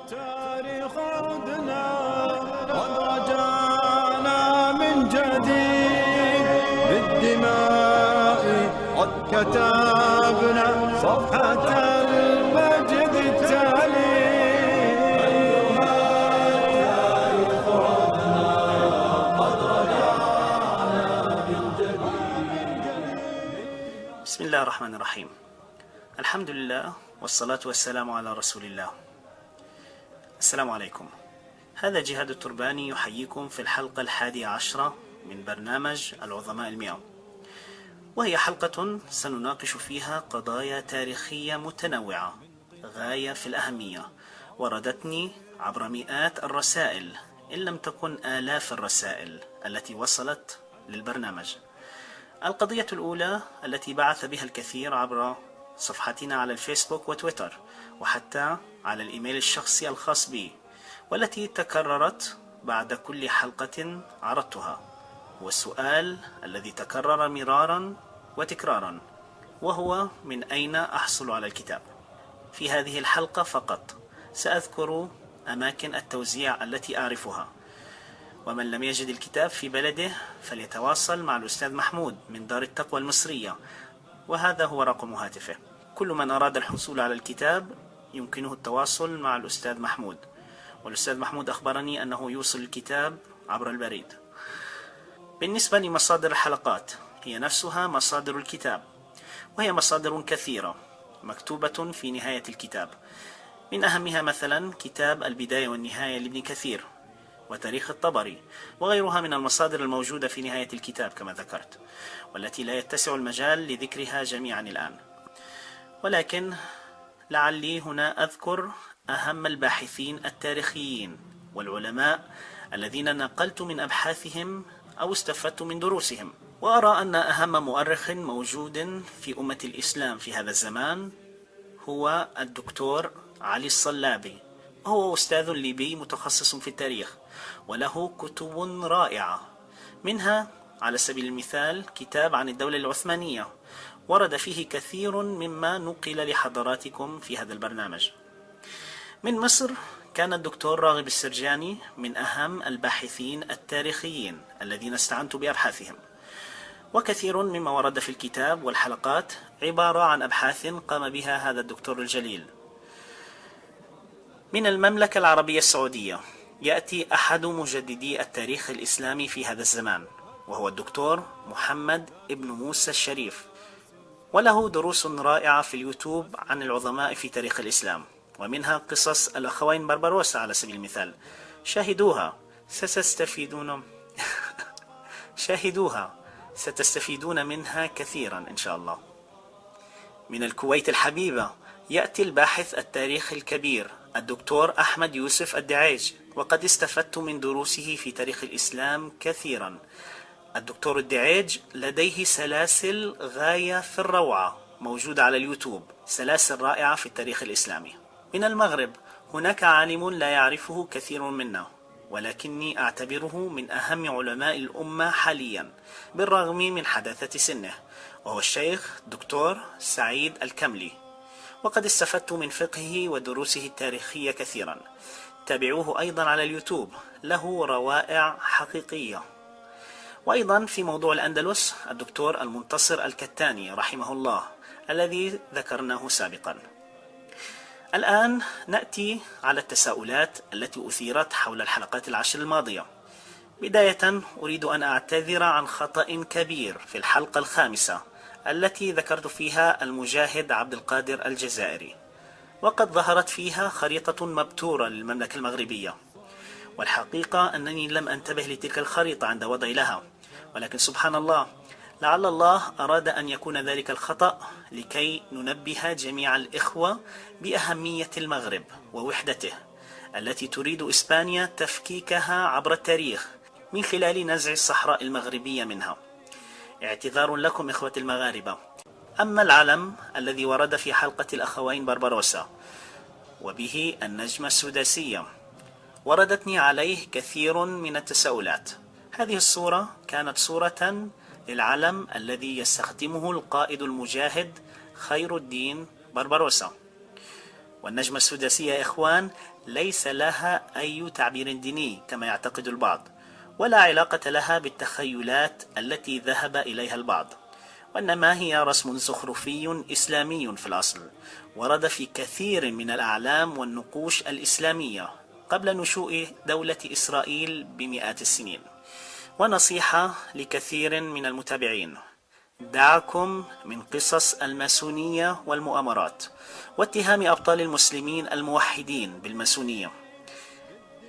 التاريخ عدنا قد رجعنا من جديد بالدماء قد كتبنا صفحة المجد التالي. أيها التاريخ عدنا قد رجعنا من جديد. بسم الله الرحمن الرحيم. الحمد لله والصلاة والسلام على رسول الله. السلام عليكم. هذا جهاد الترباني يحييكم في الحلقة 11 من برنامج العظماء 100، وهي حلقة سنناقش فيها قضايا تاريخية متنوعة غاية في الأهمية، وردتني عبر مئات الرسائل إن لم تكن آلاف الرسائل التي وصلت للبرنامج. القضية الأولى التي بعث بها الكثير عبر صفحتنا على الفيسبوك وتويتر، وحتى على الإيميل الشخصي الخاص بي، والتي تكررت بعد كل حلقة عرضتها، والسؤال الذي تكرر مرارا وتكرارا، وهو: من أين أحصل على الكتاب؟ في هذه الحلقة فقط سأذكر أماكن التوزيع التي أعرفها، ومن لم يجد الكتاب في بلده فليتواصل مع الأستاذ محمود من دار التقوى المصرية، وهذا هو رقم هاتفه. كل من أراد الحصول على الكتاب يمكنه التواصل مع الأستاذ محمود، والأستاذ محمود أخبرني أنه يوصل الكتاب عبر البريد. بالنسبة لمصادر الحلقات، هي نفسها مصادر الكتاب، وهي مصادر كثيرة مكتوبة في نهاية الكتاب، من أهمها مثلا كتاب البداية والنهاية لابن كثير، وتاريخ الطبري، وغيرها من المصادر الموجودة في نهاية الكتاب كما ذكرت، والتي لا يتسع المجال لذكرها جميعا الآن، ولكن لعلي هنا أذكر أهم الباحثين التاريخيين والعلماء الذين نقلت من أبحاثهم أو استفدت من دروسهم. وأرى أن أهم مؤرخ موجود في أمة الإسلام في هذا الزمان هو الدكتور علي الصلابي. هو أستاذ ليبي متخصص في التاريخ، وله كتب رائعة، منها على سبيل المثال كتاب عن الدولة العثمانية، ورد فيه كثير مما نقل لحضراتكم في هذا البرنامج. من مصر كان الدكتور راغب السرجاني من أهم الباحثين التاريخيين الذين استعنت بأبحاثهم، وكثير مما ورد في الكتاب والحلقات عبارة عن أبحاث قام بها هذا الدكتور الجليل. من المملكة العربية السعودية يأتي أحد مجددي التاريخ الإسلامي في هذا الزمان، وهو الدكتور محمد ابن موسى الشريف، وله دروس رائعة في اليوتيوب عن العظماء في تاريخ الإسلام، ومنها قصص الأخوين بربروسا على سبيل المثال. شاهدوها ستستفيدون منها كثيرا إن شاء الله. من الكويت الحبيبة يأتي الباحث التاريخ الكبير الدكتور أحمد يوسف الدعيج، وقد استفدت من دروسه في تاريخ الإسلام كثيرا. الدكتور الدعيج لديه سلاسل غاية في الروعة موجودة على اليوتيوب، سلاسل رائعة في التاريخ الإسلامي. من المغرب هناك عالم لا يعرفه كثير منا، ولكني أعتبره من أهم علماء الأمة حاليا بالرغم من حداثة سنه، وهو الشيخ دكتور سعيد الكملي، وقد استفدت من فقهه ودروسه التاريخية كثيرا. تابعوه أيضا على اليوتيوب، له روائع حقيقية. وأيضا في موضوع الأندلس الدكتور المنتصر الكتاني رحمه الله الذي ذكرناه سابقا. الآن نأتي على التساؤلات التي أثيرت حول الحلقات 10 الماضية. بداية أريد أن أعتذر عن خطأ كبير في الحلقة 5 التي ذكرت فيها المجاهد عبد القادر الجزائري، وقد ظهرت فيها خريطة مبتورة للمملكة المغربية، والحقيقة أنني لم أنتبه لتلك الخريطة عند وضعي لها، ولكن سبحان الله، لعل الله أراد أن يكون ذلك الخطأ لكي ننبه جميع الإخوة بأهمية المغرب ووحدته التي تريد إسبانيا تفكيكها عبر التاريخ من خلال نزع الصحراء المغربية منها. اعتذار لكم إخوة المغاربة. أما العلم الذي ورد في حلقة الأخوين بربروسا وبه النجمة السداسية، وردتني عليه كثير من التساؤلات. هذه الصورة كانت صورة للعلم الذي يستخدمه القائد المجاهد خير الدين بربروسا، والنجمة السداسية يا إخوان ليس لها أي تعبير ديني كما يعتقد البعض، ولا علاقة لها بالتخيلات التي ذهب إليها البعض، وإنما هي رسم زخرفي إسلامي في الأصل، ورد في كثير من الأعلام والنقوش الإسلامية قبل نشوء دولة إسرائيل بمئات السنين. ونصيحة لكثير من المتابعين: دعكم من قصص الماسونية والمؤامرات واتهام أبطال المسلمين الموحدين بالماسونية،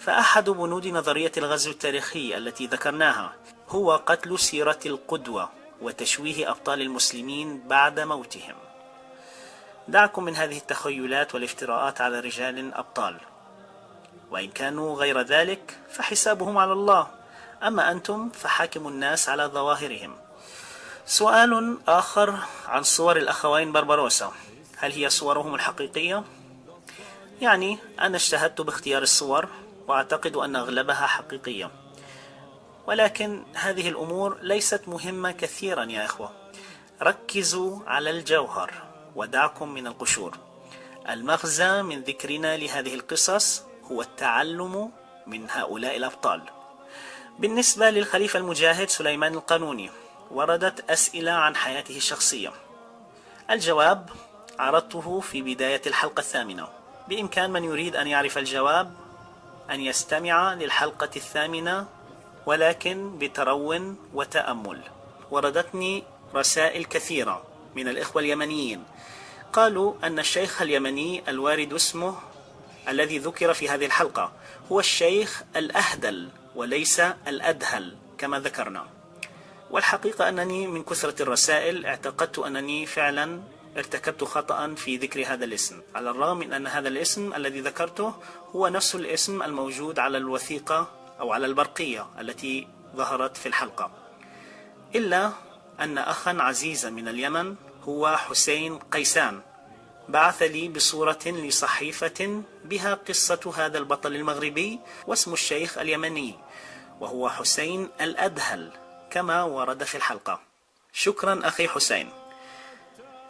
فأحد بنود نظرية الغزو التاريخي التي ذكرناها هو قتل سيرة القدوة وتشويه أبطال المسلمين بعد موتهم. دعكم من هذه التخيلات والافتراءات على رجال أبطال، وإن كانوا غير ذلك فحسابهم على الله، أما أنتم فحاكموا الناس على ظواهرهم. سؤال آخر عن صور الأخوين بربروسا: هل هي صورهم الحقيقية؟ يعني أنا اجتهدت باختيار الصور وأعتقد أن أغلبها حقيقية، ولكن هذه الأمور ليست مهمة كثيرا يا إخوة. ركزوا على الجوهر ودعكم من القشور. المغزى من ذكرنا لهذه القصص هو التعلم من هؤلاء الأبطال. بالنسبة للخليفة المجاهد سليمان القانوني، وردت أسئلة عن حياته الشخصية. الجواب عرضته في بداية الحلقة 8. بإمكان من يريد أن يعرف الجواب أن يستمع للحلقة 8، ولكن بترو وتأمل. وردتني رسائل كثيرة من الإخوة اليمنيين، قالوا أن الشيخ اليمني الوارد اسمه الذي ذكر في هذه الحلقة هو الشيخ الأهدل وليس الأدهل كما ذكرنا. والحقيقة أنني من كثرة الرسائل اعتقدت أنني فعلا ارتكبت خطأ في ذكر هذا الاسم، على الرغم من أن هذا الاسم الذي ذكرته هو نفس الاسم الموجود على الوثيقة أو على البرقية التي ظهرت في الحلقة، إلا أن أخا عزيزا من اليمن هو حسين قيسان بعث لي بصورة لصحيفة بها قصة هذا البطل المغربي واسم الشيخ اليمني، وهو حسين الأدهل كما ورد في الحلقة. شكرا أخي حسين.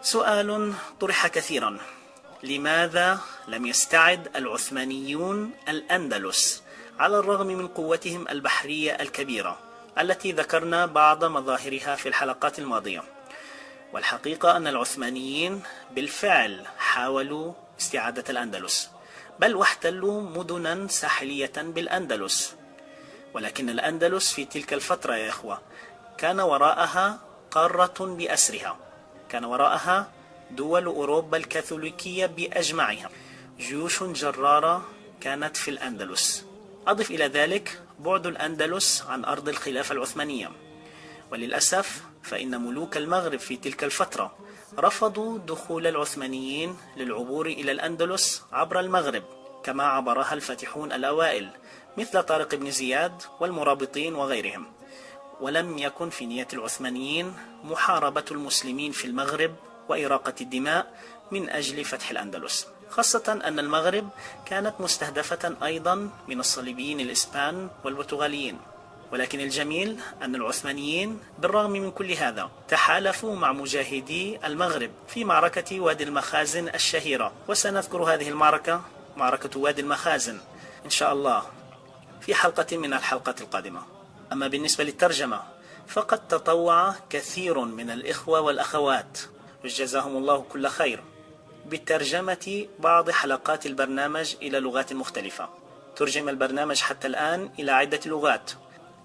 سؤال طرح كثيرا: لماذا لم يستعد العثمانيون الأندلس على الرغم من قوتهم البحرية الكبيرة التي ذكرنا بعض مظاهرها في الحلقات الماضية؟ والحقيقة أن العثمانيين بالفعل حاولوا استعادة الأندلس، بل واحتلوا مدنا ساحلية بالأندلس، ولكن الأندلس في تلك الفترة يا إخوة كان وراءها قارة بأسرها، كان وراءها دول أوروبا الكاثوليكية بأجمعها، جيوش جرارة كانت في الأندلس. أضف إلى ذلك بعد الأندلس عن أرض الخلافة العثمانية، وللأسف فإن ملوك المغرب في تلك الفترة رفضوا دخول العثمانيين للعبور إلى الأندلس عبر المغرب كما عبرها الفاتحون الأوائل مثل طارق بن زياد والمرابطين وغيرهم. ولم يكن في نية العثمانيين محاربة المسلمين في المغرب وإراقة الدماء من أجل فتح الأندلس، خاصة أن المغرب كانت مستهدفة أيضا من الصليبيين الإسبان والبرتغاليين. ولكن الجميل أن العثمانيين بالرغم من كل هذا تحالفوا مع مجاهدي المغرب في معركة وادي المخازن الشهيرة، وسنذكر هذه المعركة، معركة وادي المخازن، إن شاء الله في حلقة من الحلقات القادمة. أما بالنسبة للترجمة فقد تطوع كثير من الإخوة والأخوات جزاهم الله كل خير بترجمة بعض حلقات البرنامج إلى لغات مختلفة. ترجم البرنامج حتى الآن إلى عدة لغات: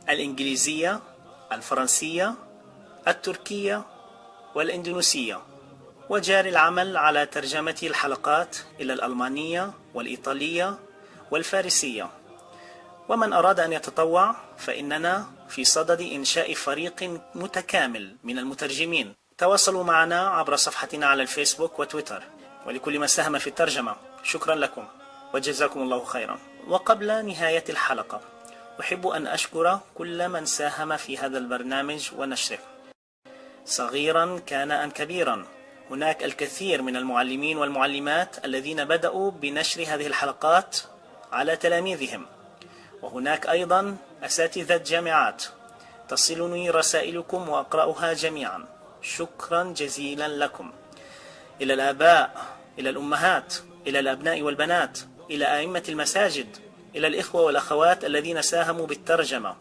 الإنجليزية، الفرنسية، التركية والإندونيسية، وجاري العمل على ترجمة الحلقات إلى الألمانية والإيطالية والفارسية. ومن أراد أن يتطوع فإننا في صدد إنشاء فريق متكامل من المترجمين. تواصلوا معنا عبر صفحتنا على الفيسبوك وتويتر. ولكل من ساهم في الترجمة شكرا لكم وجزاكم الله خيرا. وقبل نهاية الحلقة أحب أن أشكر كل من ساهم في هذا البرنامج ونشره، صغيرا كان أم كبيرا. هناك الكثير من المعلمين والمعلمات الذين بدأوا بنشر هذه الحلقات على تلاميذهم، وهناك أيضا أساتذة جامعات. تصلني رسائلكم وأقرأها جميعا. شكرا جزيلا لكم. إلى الآباء، إلى الأمهات، إلى الأبناء والبنات، إلى أئمة المساجد، إلى الإخوة والأخوات الذين ساهموا بالترجمة،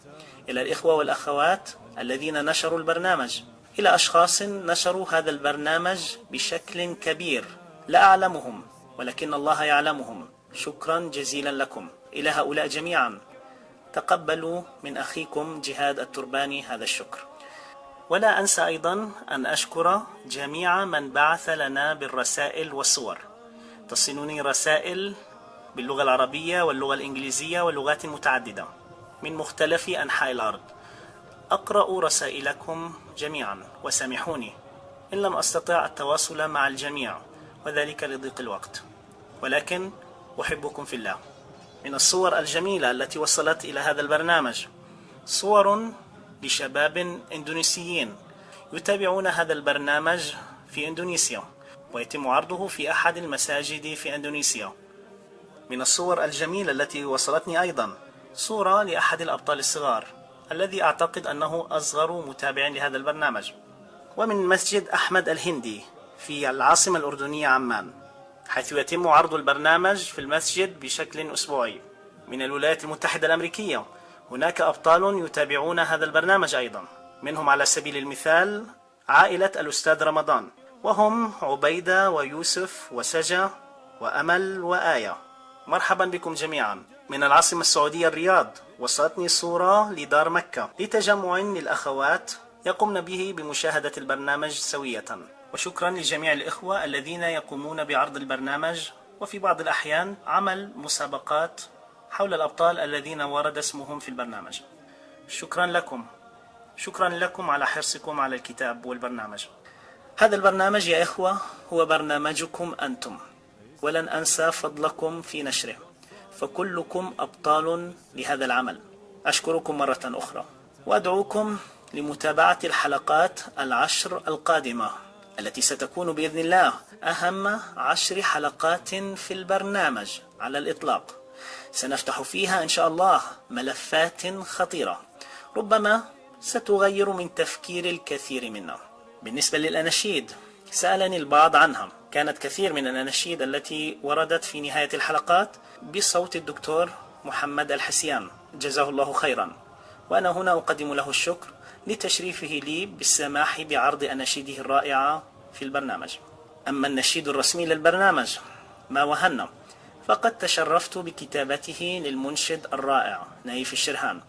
إلى الإخوة والأخوات الذين نشروا البرنامج، إلى أشخاص نشروا هذا البرنامج بشكل كبير لا أعلمهم ولكن الله يعلمهم. شكرا جزيلا لكم. إلى هؤلاء جميعا تقبلوا من أخيكم جهاد الترباني هذا الشكر. ولا أنسى أيضا أن أشكر جميع من بعث لنا بالرسائل والصور. تصلني رسائل باللغة العربية واللغة الإنجليزية واللغات متعددة من مختلف أنحاء الأرض. أقرأ رسائلكم جميعا وسامحوني إن لم أستطع التواصل مع الجميع وذلك لضيق الوقت، ولكن أحبكم في الله. من الصور الجميلة التي وصلت إلى هذا البرنامج صور لشباب إندونيسيين يتابعون هذا البرنامج في إندونيسيا ويتم عرضه في أحد المساجد في إندونيسيا. من الصور الجميلة التي وصلتني أيضا صورة لأحد الأبطال الصغار الذي أعتقد أنه أصغر متابع لهذا البرنامج. ومن مسجد أحمد الهندي في العاصمة الأردنية عمان، حيث يتم عرض البرنامج في المسجد بشكل أسبوعي. من الولايات المتحدة الأمريكية هناك أبطال يتابعون هذا البرنامج أيضا، منهم على سبيل المثال عائلة الأستاذ رمضان، وهم عبيدة ويوسف وسجا وأمل وآية. مرحبا بكم جميعا. من العاصمة السعودية الرياض وصلتني صورة لدار مكة لتجمع للأخوات يقومن به بمشاهدة البرنامج سوية. وشكرا لجميع الإخوة الذين يقومون بعرض البرنامج وفي بعض الأحيان عمل مسابقات حول الأبطال الذين ورد اسمهم في البرنامج. شكرا لكم، شكرا لكم على حرصكم على الكتاب والبرنامج. هذا البرنامج يا إخوة هو برنامجكم أنتم، ولن أنسى فضلكم في نشره، فكلكم أبطال لهذا العمل. أشكركم مرة أخرى وأدعوكم لمتابعة الحلقات 10 القادمة التي ستكون بإذن الله أهم 10 حلقات في البرنامج على الإطلاق. سنفتح فيها إن شاء الله ملفات خطيرة ربما ستغير من تفكير الكثير منا. بالنسبة للأناشيد سألني البعض عنها. كانت كثير من الأناشيد التي وردت في نهاية الحلقات بصوت الدكتور محمد الحسيان جزاه الله خيرا، وأنا هنا أقدم له الشكر لتشريفه لي بالسماح بعرض أناشيده الرائعة في البرنامج. أما النشيد الرسمي للبرنامج ما وهنا، فقد تشرفت بكتابته للمنشد الرائع نايف الشرهان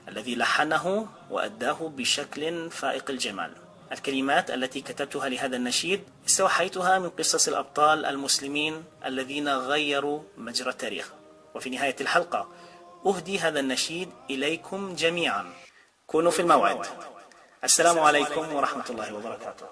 الذي لحنه وأداه بشكل فائق الجمال. الكلمات التي كتبتها لهذا النشيد استوحيتها من قصص الأبطال المسلمين الذين غيروا مجرى التاريخ. وفي نهاية الحلقة أهدي هذا النشيد إليكم جميعا. كونوا في الموعد. السلام عليكم ورحمة الله وبركاته.